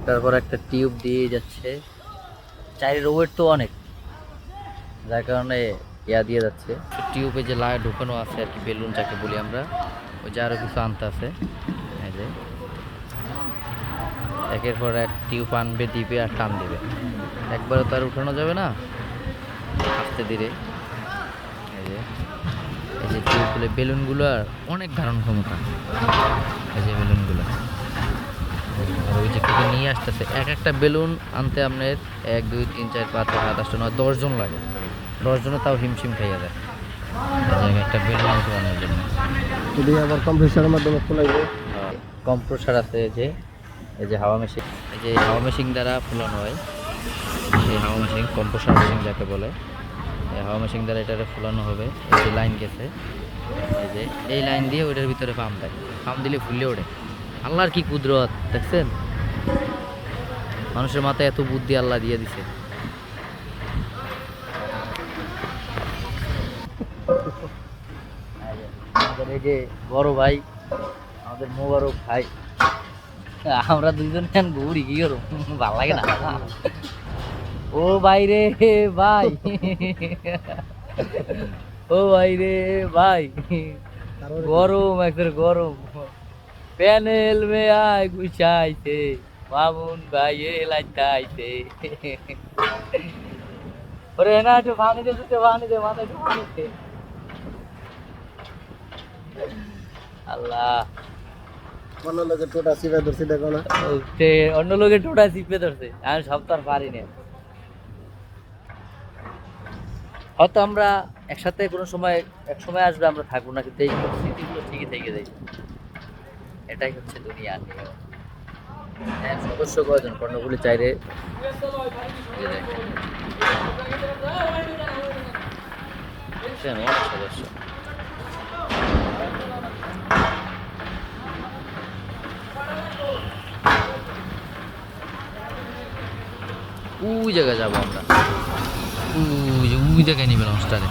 একটার পর একটা টিউব দিয়ে যাচ্ছে। চাইরের ওয়েট তো অনেক, যার কারণে ইয়া দিয়ে যাচ্ছে। টিউবে যে লাইট ঢুকানো আছে আর কি, বেলুন যাকে বলি আমরা, ওই যে আরও কিছু আনতে আছে। এই যে একের পর এক টিউব আনবে, দিবে আর টান দিবে, একবারে তো আর উঠানো যাবে না, আস্তে ধীরে। এই যে এই যে টিউবগুলো, বেলুনগুলো আর অনেক ধারণ ক্ষমতা। এই যে বেলুনগুলো, আর ওই যে থেকে নিয়ে আসতেছে, এক একটা বেলুন আনতে আপনার 1 2 3 4 5 6 7 8 9 10 জন লাগে। 10 জনে তাও হিমশিম খাইয়া যায় এই যে একটা বেলুন উঠানোর জন্য। যদি আবার কম্প্রেসারের মাধ্যমে ফুলাইবে। কম্প্রেসার আছে, এই যে হাওয়া মেশিন, এই যে হাওয়া মেশিন দ্বারা ফুলানো হয়। এই হাওয়া মেশিন, কম্প্রেসার মেশিন যাকে বলে, এই হাওয়া মেশিন দ্বারা এটারে ফুলানো হবে। এই যে লাইন গেছে, এই যে এই লাইন দিয়ে ওইটার ভিতরে পাম্প দেয়, পাম্প দিলে ফুলে ওঠে। আল্লাহর কি কুদরত দেখছেন, মানুষের মাথায় এত বুদ্ধি আল্লাহ দিয়ে দিছে। আমাদের এই যে বড় ভাই, আমাদের মোবারক ভাই, আমরা দুইজন কেন ঘুরি কি করো, ভাল লাগে না। ও ভাই রে ভাই, ও ভাই রে ভাই, গরম একদম গরম। প্যানেল মে আয় গুছাইছে, মামুন ভাই এ লাইতাইছে। ওরে না একটু পানি দে, দুটো পানি দে, মাথায় একটু পানি দে। আল্লাহ, অন্য লোকের টোটা সিবে ধরছি দেখো না। সে অন্য লোকের টোটা চিপে ধরছে, আমি সব তো আর পারি না। হয়তো আমরা একসাথে কোনো সময়, এক সময় আসবে আমরা থাকবো না, কিন্তু এই স্মৃতিগুলো ঠিকই থেকে যায়। এটাই হচ্ছে দুনিয়া নিয়ম। হ্যাঁ, সদস্য কয়জন কর্ণফুলী চাইরে? দেখছেন, অনেক সদস্য। ওই জায়গায় যাবো আমরা, ওই জায়গায় নিবে লঞ্চটারে।